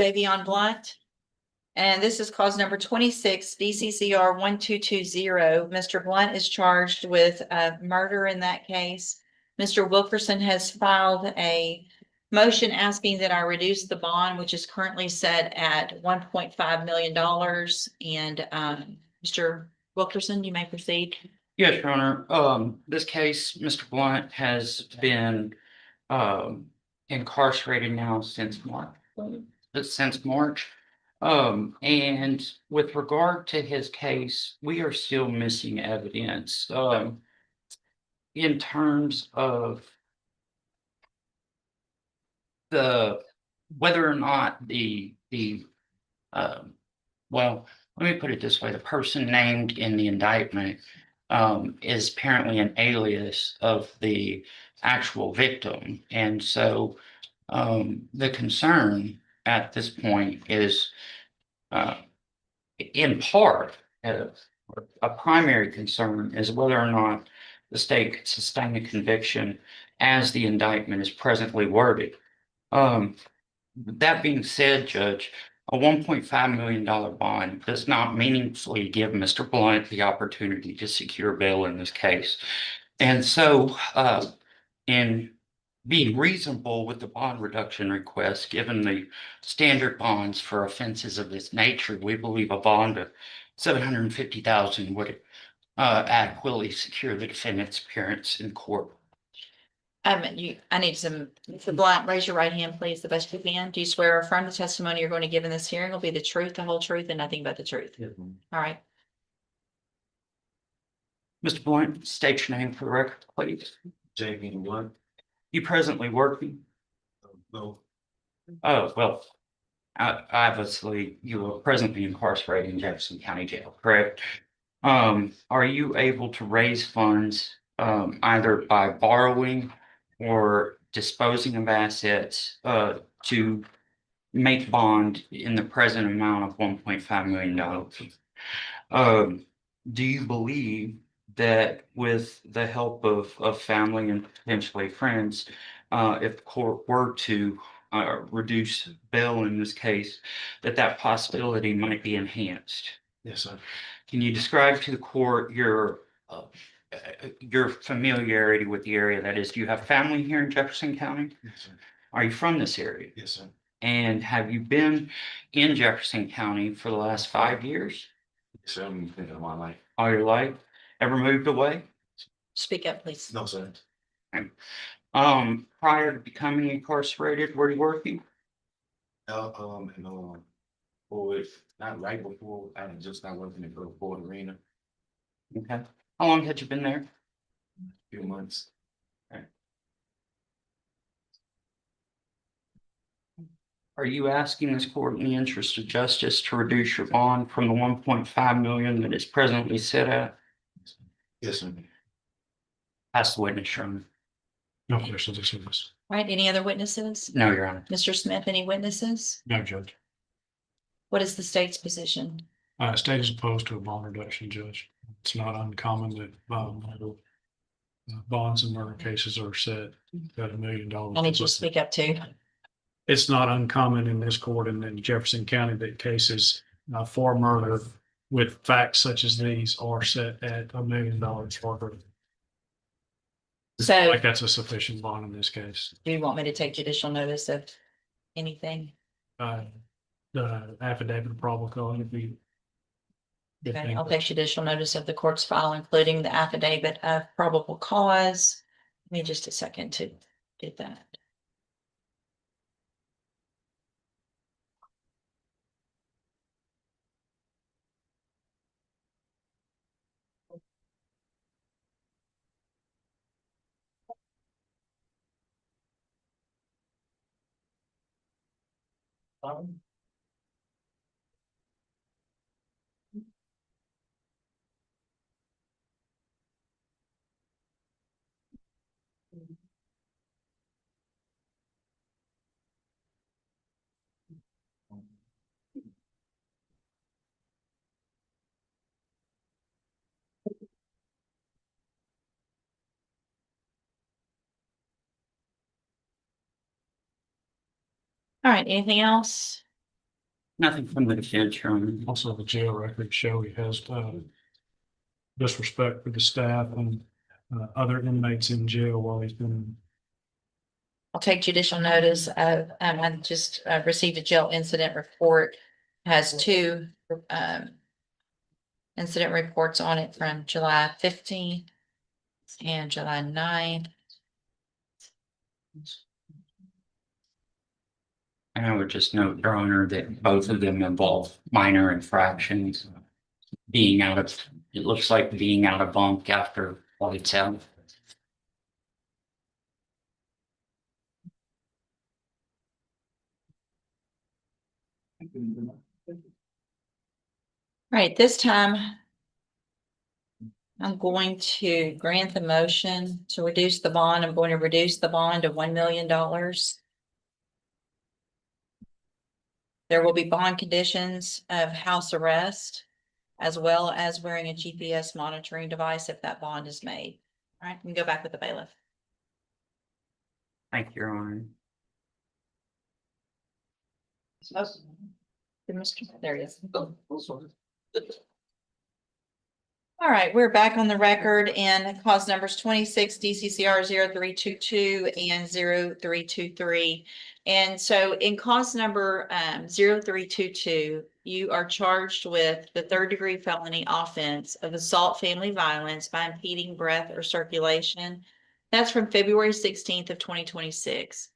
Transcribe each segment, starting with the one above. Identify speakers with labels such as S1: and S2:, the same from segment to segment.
S1: Davion Blunt. And this is cause number 26, DCCR 1220. Mr. Blunt is charged with murder in that case. Mr. Wilkerson has filed a motion asking that I reduce the bond, which is currently set at $1.5 million. And Mr. Wilkerson, you may proceed.
S2: Yes, Your Honor. This case, Mr. Blunt has been incarcerated now since March. And with regard to his case, we are still missing evidence in terms of whether or not well, let me put it this way: the person named in the indictment is apparently an alias of the actual victim, and so the concern at this point is, in part, a primary concern is whether or not the state could sustain a conviction as the indictment is presently worded. That being said, Judge, a $1.5 million bond does not meaningfully give Mr. Blunt the opportunity to secure bail in this case. And so, in being reasonable with the bond reduction request, given the standard bonds for offenses of this nature, we believe a bond of $750,000 would adequately secure the defendant's appearance in court.
S1: I need some, Mr. Blunt, raise your right hand, please, the best you can. Do you swear or affirm the testimony you're going to give in this hearing will be the truth, the whole truth, and nothing but the truth?
S3: Yes,
S1: All right.
S2: Mr. Blunt, state your name for the record, please.
S3: J.B. Blunt.
S2: You presently working?
S3: No.
S2: Oh, well, obviously you are presently incarcerated in Jefferson County Jail, correct? Are you able to raise funds either by borrowing or disposing of assets to make bond in the present amount of $1.5 million? Do you believe that with the help of family and potentially friends, if the court were to reduce bail in this case, that possibility might be enhanced?
S3: Yes, sir.
S2: Can you describe to the court your familiarity with the area? That is, do you have family here in Jefferson County?
S3: Yes, sir.
S2: Are you from this area?
S3: Yes, sir.
S2: And have you been in Jefferson County for the last 5 years?
S3: Yes, sir. I'm thinking of my life.
S2: All your life? Ever moved away?
S1: Speak up, please.
S3: No, sir.
S2: Prior to becoming incarcerated, were you working?
S3: Well, not right before, I had just not working in the Ford Arena,
S2: Okay. How long had you been there?
S3: a few months.
S2: Are you asking this court in the interest of justice to reduce your bond from the $1.5 million that is presently set at?
S3: Yes, sir.
S2: Pass the witness, Your Honor.
S4: No questions or service.
S1: All right, any other witnesses?
S2: No, Your Honor.
S1: Mr. Smith, any witnesses?
S4: No, Judge.
S1: What is the state's position?
S4: State is opposed to a bond reduction, Judge. It's not uncommon that bonds in murder cases are set at $1 million.
S1: I need you to speak up too.
S4: It's not uncommon in this court and in Jefferson County that cases for murder with facts such as these are set at $1 million or
S1: So
S4: like that's a sufficient bond in this case.
S1: do you want me to take judicial notice of anything?
S4: The affidavit of probable cause would be.
S1: Okay, I'll take judicial notice of the court's file, including the affidavit of probable cause. Give me just a second to get that. All right, anything else?
S2: Nothing from the defense, Your Honor.
S4: Also, the jail records show he has disrespect for the staff and other inmates in jail while he's been.
S1: I'll take judicial notice of, I just received a jail incident report. Has two, incident reports on it from July 15th and July 9th.
S2: And I would just note, Your Honor, that both of them involve minor infractions. Being out of, it looks like being out of bunk after lights out.
S1: Right, this time. I'm going to grant the motion to reduce the bond. I'm going to reduce the bond to $1 million. There will be bond conditions of house arrest, as well as wearing a GPS monitoring device if that bond is made. All right, we can go back with the bailiff.
S2: Thank you, Your Honor.
S1: Oh, there he is. All right, we're back on the record and cause numbers 26 DCCR 0322 and 0323. And so in cause number 0322, you are charged with the third-degree felony offense of assault family violence by impeding breath or circulation. That's from February 16th of 2026.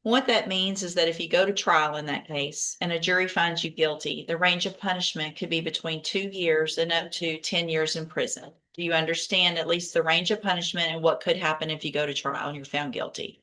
S1: What that means is that if you go to trial in that case and a jury finds you guilty, the range of punishment could be between 2 years and up to 10 years in prison. Do you understand at least the range of punishment and what could happen if you go to trial and you're found guilty?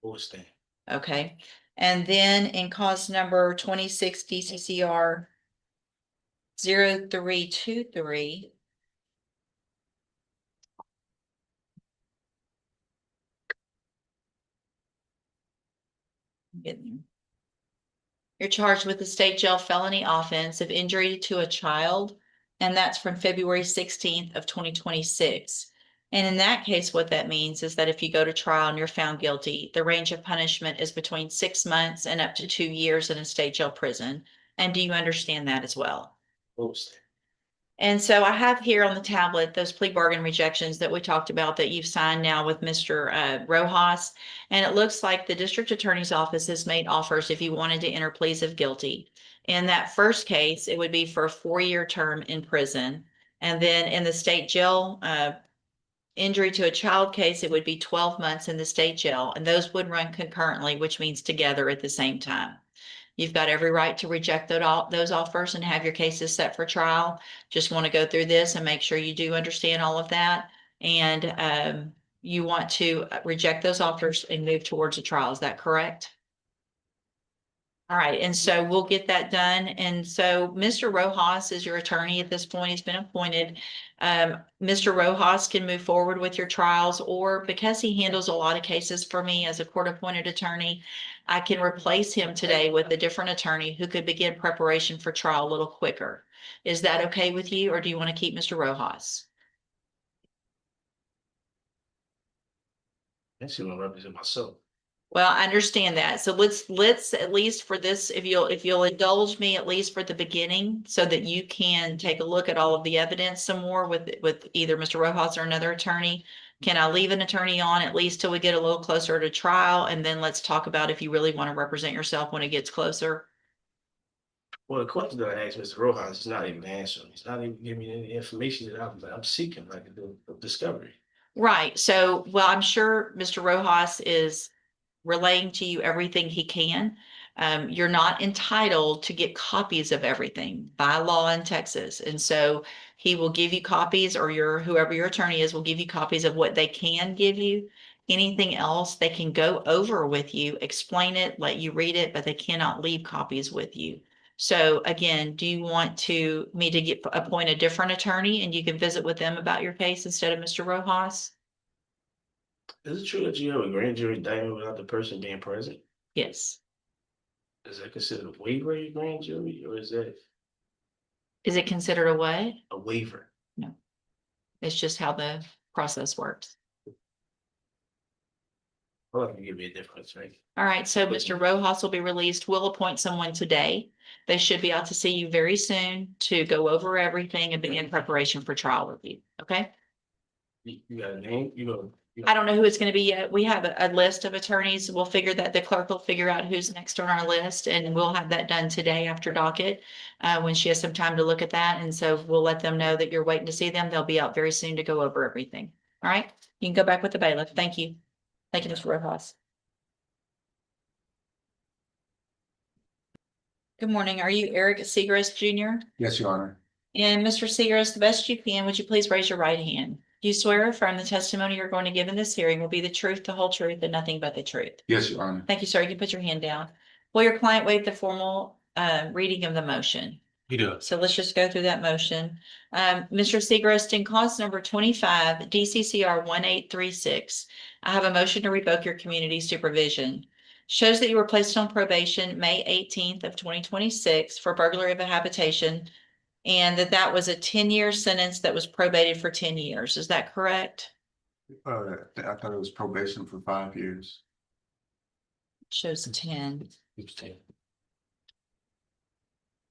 S3: Understand.
S1: Okay. And then in cause number 26 DCCR 0323. You're charged with the state jail felony offense of injury to a child, and that's from February 16th of 2026. And in that case, what that means is that if you go to trial and you're found guilty, the range of punishment is between 6 months and up to 2 years in a state jail prison. And do you understand that as well?
S3: Understand.
S1: And so I have here on the tablet those plea bargain rejections that we talked about that you've signed now with Mr. Rojas. And it looks like the district attorney's office has made offers if you wanted to enter pleas of guilty. In that first case, it would be for a 4-year term in prison. And then in the state jail, injury to a child case, it would be 12 months in the state jail. And those would run concurrently, which means together at the same time. You've got every right to reject those offers and have your cases set for trial. Just want to go through this and make sure you do understand all of that. And you want to reject those offers and move towards a trial. Is that correct? All right, and so we'll get that done. And so Mr. Rojas is your attorney at this point. He's been appointed. Mr. Rojas can move forward with your trials, or because he handles a lot of cases for me as a court-appointed attorney, I can replace him today with a different attorney who could begin preparation for trial a little quicker. Is that okay with you, or do you want to keep Mr. Rojas?
S3: I still want to represent myself.
S1: Well, I understand that. So let's at least for this, if you'll indulge me at least for the beginning, so that you can take a look at all of the evidence some more with either Mr. Rojas or another attorney. Can I leave an attorney on at least till we get a little closer to trial, and then let's talk about if you really want to represent yourself when it gets closer?
S3: Well, the question that I asked Mr. Rojas is not even answering. He's not even giving me any information that I'm seeking, like a discovery.
S1: Right. So, well, I'm sure Mr. Rojas is relaying to you everything he can. You're not entitled to get copies of everything by law in Texas. And so he will give you copies, or whoever your attorney is will give you copies of what they can give you. Anything else they can go over with you, explain it, let you read it, but they cannot leave copies with you. So again, do you want me to appoint a different attorney and you can visit with them about your case instead of Mr. Rojas?
S3: Is it true that you have a grand jury indictment without the person being present?
S1: Yes.
S3: Is that considered a waiver of your grand jury, or is that
S1: Is it considered a what?
S3: a waiver?
S1: It's just how the process works.
S3: Hold on, give me a difference, right?
S1: All right, so Mr. Rojas will be released. We'll appoint someone today. They should be out to see you very soon to go over everything and be in preparation for trial review, okay?
S3: You got a name,
S1: I don't know who it's gonna be yet. We have a list of attorneys. We'll figure that, the clerk will figure out who's next on our list, and we'll have that done today after docket. When she has some time to look at that, and so we'll let them know that you're waiting to see them. They'll be out very soon to go over everything. All right, you can go back with the bailiff. Thank you. Thank you, Mr. Rojas. Good morning. Are you Eric Segrist Jr.?
S5: Yes, Your Honor.
S1: And Mr. Segrist, the best you can, would you please raise your right hand? Do you swear or affirm the testimony you're going to give in this hearing will be the truth, the whole truth, and nothing but the truth?
S5: Yes, Your Honor.
S1: Thank you, sir. You can put your hand down. Will your client waive the formal reading of the motion?
S3: He does.
S1: So let's just go through that motion. Mr. Segrist, in cause number 25, DCCR 1836, I have a motion to revoke your community supervision. Shows that you were placed on probation May 18th of 2026 for burglary of a habitation, and that was a 10-year sentence that was probated for 10 years. Is that correct?
S5: I thought it was probation for 5 years.
S1: Shows 10.
S3: It was 10.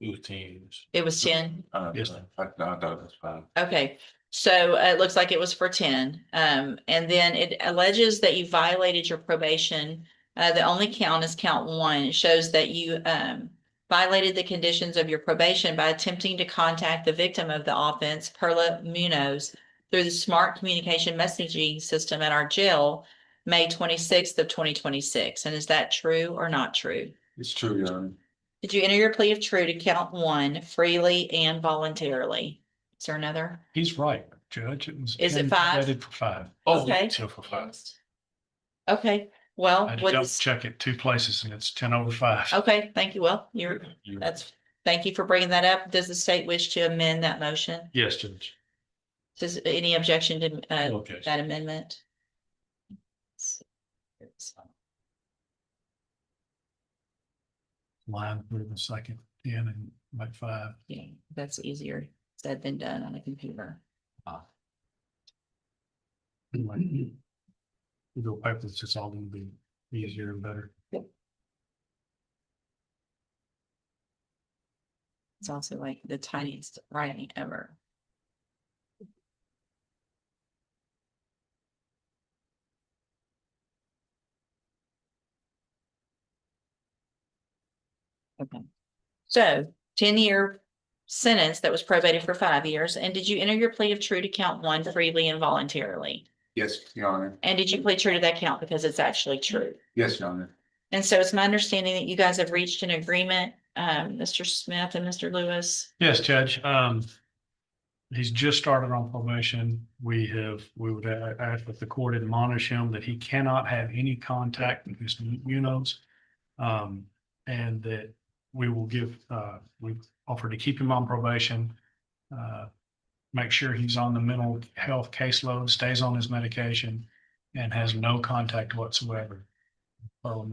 S3: It was 10 years.
S1: It was 10.
S3: Yes,
S5: I thought it was 5.
S1: Okay, so it looks like it was for 10. And then it alleges that you violated your probation. The only count is count 1. It shows that you violated the conditions of your probation by attempting to contact the victim of the offense, Perla Munoz, through the smart communication messaging system at our jail, May 26th of 2026. And is that true or not true?
S5: It's true, Your Honor.
S1: Did you enter your plea of true to count 1 freely and voluntarily? Is there another?
S4: He's right, Judge. It was.
S1: Is it 5?
S4: Rated for 5.
S1: Okay.
S3: Till for 5.
S1: Okay, well,
S4: I had to
S1: what
S4: double
S1: is,
S4: check it 2 places and it's 10/5.
S1: okay, thank you. Well, thank you for bringing that up. Does the state wish to amend that motion?
S4: Yes, Judge.
S1: Does any objection to
S4: Okay.
S1: that amendment?
S4: Line for the second, 10 and like 5.
S1: Yeah, that's easier said than done on a computer.
S4: Like, you go paperless, it's all gonna be easier and better.
S1: It's also like the tiniest writing ever. Okay, so 10-year sentence that was probated for 5 years. And did you enter your plea of true to count 1 freely and voluntarily?
S5: Yes, Your Honor.
S1: And did you plead true to that count because it's actually true?
S5: Yes, Your Honor.
S1: And so it's my understanding that you guys have reached an agreement, Mr. Smith and Mr. Lewis.
S4: Yes, Judge. He's just started on probation. We would ask that the court admonish him that he cannot have any contact with his Munoz. And that we will we've offered to keep him on probation. Make sure he's on the mental health caseload, stays on his medication, and has no contact whatsoever.
S1: So,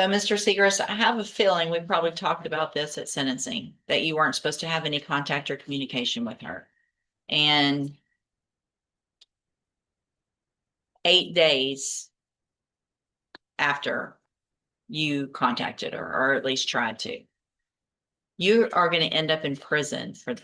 S1: Mr. Segrist, I have a feeling we probably talked about this at sentencing, that you weren't supposed to have any contact or communication with her. And 8 days after you contacted her, or at least tried to, you are going to end up in prison for,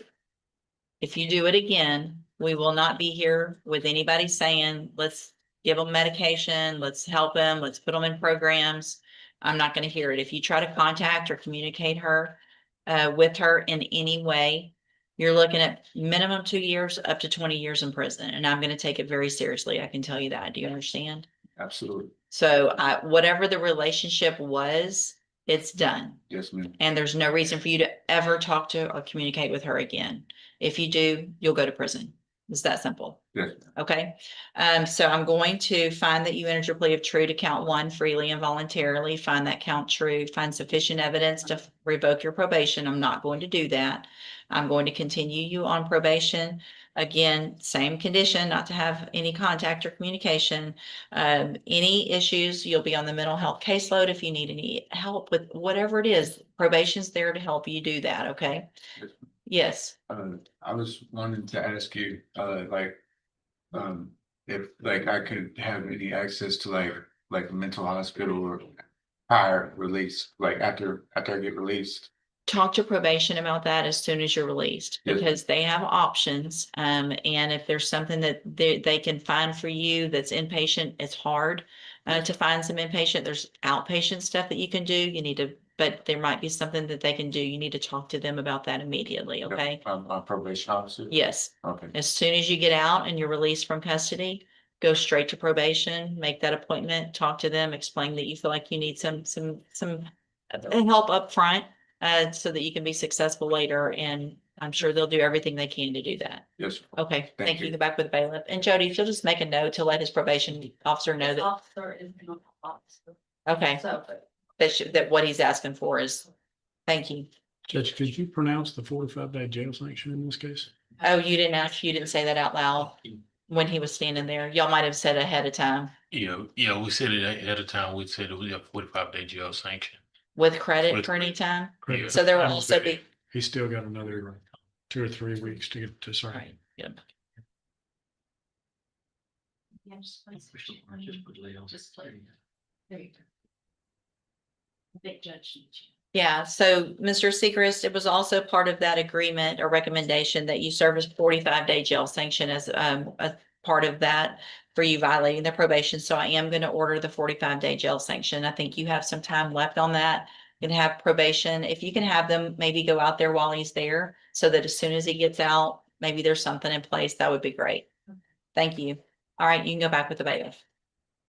S1: if you do it again, we will not be here with anybody saying, let's give them medication, let's help them, let's put them in programs. I'm not going to hear it. If you try to contact or communicate her with her in any way, you're looking at minimum 2 years up to 20 years in prison. And I'm going to take it very seriously. I can tell you that. Do you understand?
S5: Absolutely.
S1: So whatever the relationship was, it's done.
S5: Yes, ma'am.
S1: And there's no reason for you to ever talk to or communicate with her again. If you do, you'll go to prison. It's that simple.
S5: Yes.
S1: Okay. So I'm going to find that you entered your plea of true to count 1 freely and voluntarily, find that count true, find sufficient evidence to revoke your probation. I'm not going to do that. I'm going to continue you on probation. Again, same condition, not to have any contact or communication. Any issues, you'll be on the mental health caseload. If you need any help with whatever it is, probation's there to help you do that. Okay. Yes.
S5: I was wanting to ask you, if like I could have any access to like like a mental hospital or prior release, like after I get released?
S1: Talk to probation about that as soon as you're released,
S5: Yes.
S1: because they have options. And if there's something that they can find for you that's inpatient, it's hard to find some inpatient. There's outpatient stuff that you can do. You need to, but there might be something that they can do. You need to talk to them about that immediately, okay?
S5: My probation officer?
S1: Yes,
S5: Okay,
S1: as soon as you get out and you're released from custody, go straight to probation, make that appointment, talk to them, explain that you feel like you need some help up front, so that you can be successful later, and I'm sure they'll do everything they can to do that.
S5: yes.
S1: Okay,
S5: Thank
S1: thank you.
S5: you.
S1: Go back with the bailiff. And Jody, if you'll just make a note to let his probation officer know that,
S6: Officer is not officer.
S1: okay,
S6: So,
S1: that what he's asking for is, thank you.
S4: Judge, could you pronounce the 45-day jail sanction in this case?
S1: Oh, you didn't say that out loud when he was standing there. Y'all might have said ahead of time
S7: Yeah, we said it ahead of time. We said it was a 45-day jail sanction.
S1: with credit
S7: With
S1: for any time.
S7: Yeah.
S1: So there will also be,
S4: He's still got another 2 or 3 weeks to get to serve.
S1: right, yep.
S6: yeah, just place- just place- there you go. Big judge. needs you.
S1: Yeah, so Mr. Sechrist, it was also part of that agreement or recommendation that you serve as 45-day jail sanction as a part of that for you violating the probation. So I am going to order the 45-day jail sanction. I think you have some time left on that. You can have probation. If you can have them maybe go out there while he's there, so that as soon as he gets out, maybe there's something in place, that would be great. Thank you. All right, you can go back with the bailiff.